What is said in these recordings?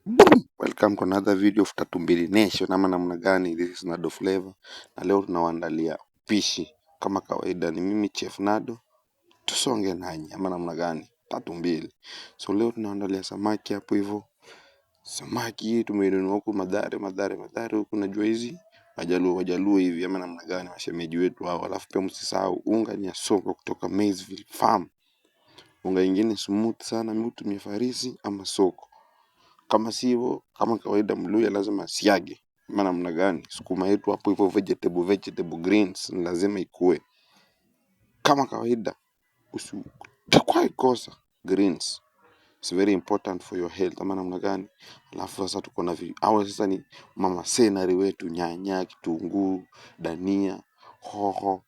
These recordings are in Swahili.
Welcome to another video of Tatu Mbili Nation ama namna gani. This is Nado Flavor na leo tunawaandalia pishi kama kawaida. Ni mimi Chef Nado, tusonge nanyi ama namna gani. Tatu mbili. So leo tunawaandalia samaki hapo hivyo. Samaki tumeinunua huku Madhare huku, najua hizi wajaluo hivi ama namna gani, washemeji wetu hao. Alafu pia msisahau unga ni ya soko kutoka Maysville Farm. Unga ingine smooth sana, mimi Farisi ama soko. Kama sivyo, kama kawaida Mluya lazima siage. Maana namna gani? Sukuma yetu hapo hivyo vegetable greens lazima ikue. Kama kawaida usitakwahi kosa greens. It's very important for your health. Maana namna gani? Alafu sasa tuko na sasa ni mama senari wetu, nyanya, kitunguu, dania, hoho,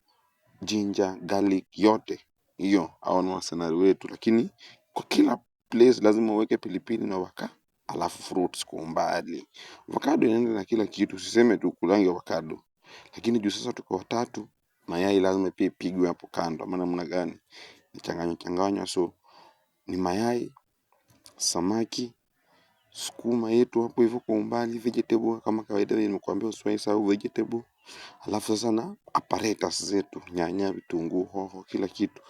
ginger, garlic yote. Hiyo hao ni wasenari wetu, lakini kwa kila place lazima uweke pilipili na alafu fruits kwa umbali. Avocado inaenda na kila kitu, usiseme tu kulangi avocado. Lakini juu sasa tuko watatu, mayai lazima pia ipigwe hapo kando. Maana namna gani? Changanya so ni mayai, samaki, sukuma yetu hapo hivyo kwa umbali, vegetable kama kawaida nimekuambia usisahau vegetable. Alafu sasa na apparatus zetu, nyanya, vitunguu, hoho, kila kitu.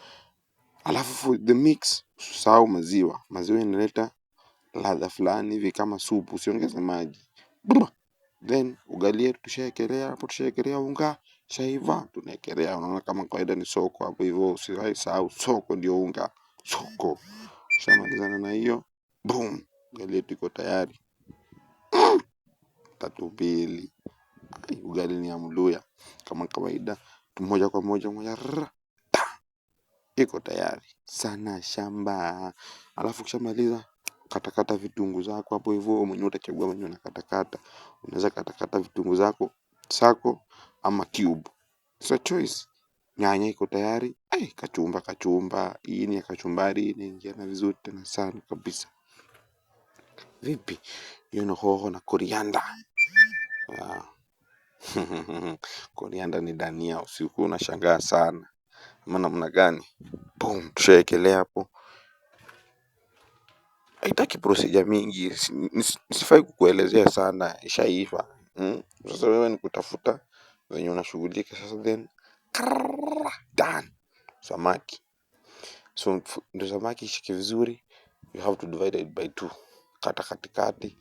Alafu for the mix usisahau maziwa. Maziwa inaleta ladha fulani hivi kama supu, usiongeze maji. Then ugali yetu tushaekelea unga, shaiva tunaekelea. Unaona kama kawaida ni soko hapo hivyo, usisahau soko ndio unga. Soko. Shamalizana na hiyo, boom, ugali yetu iko tayari. Tatu mbili. Ugali ni ya Mluya kama kawaida, moja kwa moja iko tayari sana shamba. Alafu kishamaliza katakata vitunguu zako hapo hivyo, mwenyewe utachagua mwenyewe unakatakata. Unaweza katakata vitunguu zako sako ama cube, so choice. Nyanya iko tayari. Kachumba hii ni ya kachumbari, inaingiana vizuri tena sana kabisa. Vipi hiyo? Na hoho na korianda. Korianda ni dania, usiku unashangaa sana. Maana namna gani? Boom, tushaekelea hapo. Haitaki procedure mingi, nisifai kukuelezea sana, ishaiva. Sasa wewe ni kutafuta venye unashughulika sasa, then done. Samaki. So ndio samaki ishike vizuri, you have to divide it by 2. Kata katikati,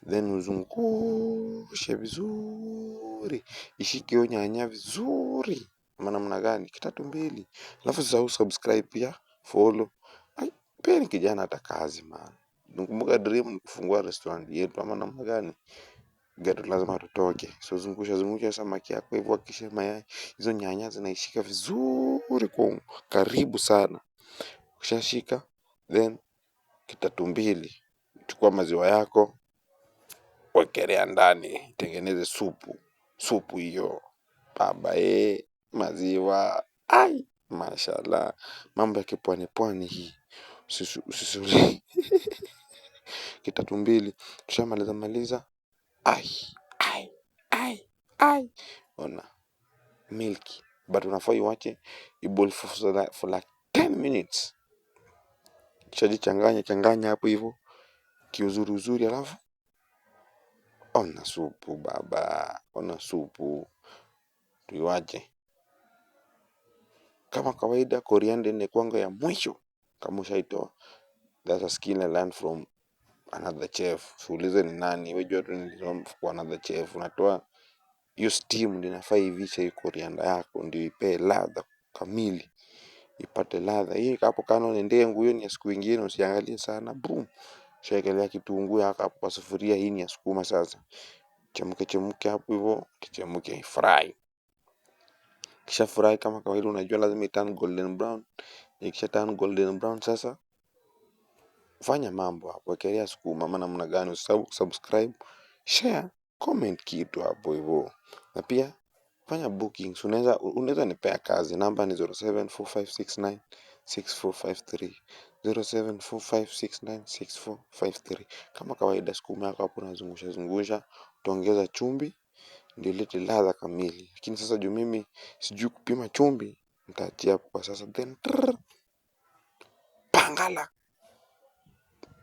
then uzungushe vizuri, ishike hiyo nyanya vizuri. Maana namna gani? Kitatu mbili. Alafu sasa subscribe pia, follow. Pia ni kijana hata kazi man. Nakumbuka dream ni kufungua restaurant yetu ama namna gani? Ghetto lazima tutoke. So zungusha samaki yako hivyo, hakikisha mayai hizo nyanya zinaishika vizuri kwa karibu sana. Ukishashika, then kitatu mbili. Chukua maziwa yako, wekelea ndani, tengeneze supu hiyo. Baba maziwa. Mashallah. Mambo ya kipwani hii. Usisuli. Kitatu mbili. Tushamaliza. Ona milky, but unafaa iwache iboil for like 10 minutes. Changanya hapo hivyo kiuzuri, alafu ona supu baba, ona supu. Tuiwache kama kawaida. Coriander ni kwanga ya mwisho kama ushaitoa. That's a skill I learned from another chef. Siulize ni nani, wewe jua tu nilisoma kwa another chef. Unatoa hiyo steam, ndio inafaa ivishe hiyo coriander yako, ndio ipe ladha kamili, ipate ladha hii. Hapo kano ni ndengu, hiyo ni ya siku nyingine, usiangalie sana. Boom, shekelea kitunguu yako hapo kwa sufuria. Hii ni ya sukuma sasa. Chemke hapo hivyo, kichemke, fry. Kisha fry kama kawaida, unajua lazima iturn golden brown. Ikisha turn golden brown sasa fanya mambo hapo, wekelea sukuma. Maana namna gani? Usisahau subscribe, share, comment kitu hapo hivyo. Na pia fanya bookings. Unaweza nipea kazi. Namba ni 0745696453, 0745696453. Kama kawaida sukuma yako hapo unazungusha, utaongeza chumvi ndio ilete ladha kamili. Lakini sasa juu mimi sijui kupima chumvi, nitaachia hapo kwa sasa. Then pangala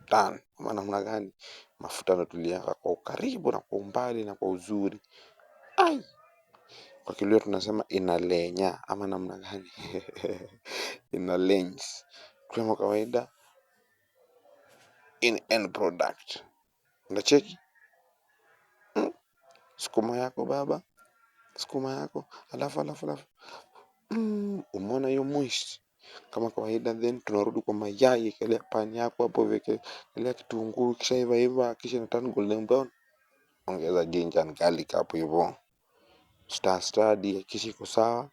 done. Ama namna gani? Mafuta ndo tuliweka kwa ukaribu na kwa umbali na kwa uzuri. Ai, kwa Kilio tunasema inalenya ama namna gani? Ina lens kama kawaida in end product. Unacheki sukuma yako baba, sukuma yako alafu umeona hiyo moist kama kawaida. Then tunarudi kwa mayai. Ekelea pani yako hapo, ekelea kitunguu, kisha iva kisha na turn golden brown, ongeza ginger and garlic hapo hivyo, stir kisha iko sawa.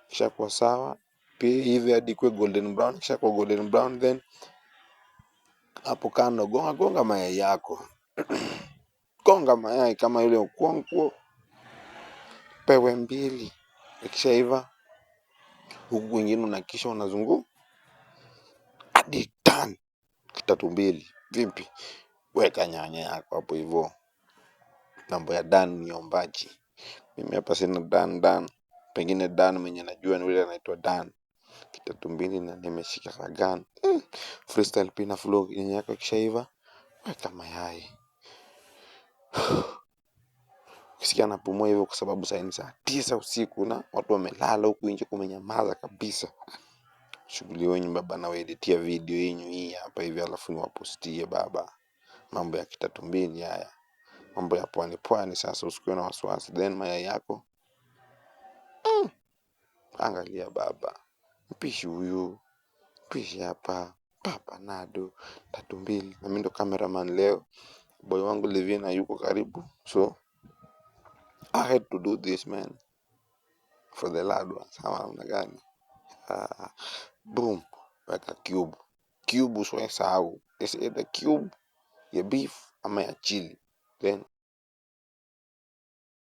Kisha kwa sawa pia hivi hadi kwa golden brown. Kisha kwa golden brown, then hapo kando gonga mayai yako. Gonga mayai kama yule ukwangu pewe mbili. Ikishaiva huku kwingine unakisha unazunguka hadi done. Kitatu mbili vipi? Weka nyanya yako hapo hivyo. Mambo ya done ni ombaji. Mimi hapa sina done. Pengine done mwenye najua ni yule anaitwa done. Kitatu mbili na nimeshika sagan. Freestyle pina flow. Nyanya yako ikishaiva weka mayai. Ukisikia napumua hivyo kwa sababu saa ni saa 9 usiku na watu wamelala, huku nje kumenyamaza kabisa. Shughuli wenyu baba, na editia video yenyu hii hapa hivi alafu niwapostie baba. Mambo ya kitatu mbili haya. Mambo ya pwani. Sasa usikuwe na wasiwasi. Then mayai yako angalia baba. Mpishi huyu. Mpishi hapa Papa Nado tatu mbili. Na mimi ndo cameraman leo. Boy wangu Livina yuko karibu. So I had to do this, man, for the loved ones. Hawa namna gani? Boom. Weka cube usiwahi sahau. It's either cube ya beef ama ya chili. Then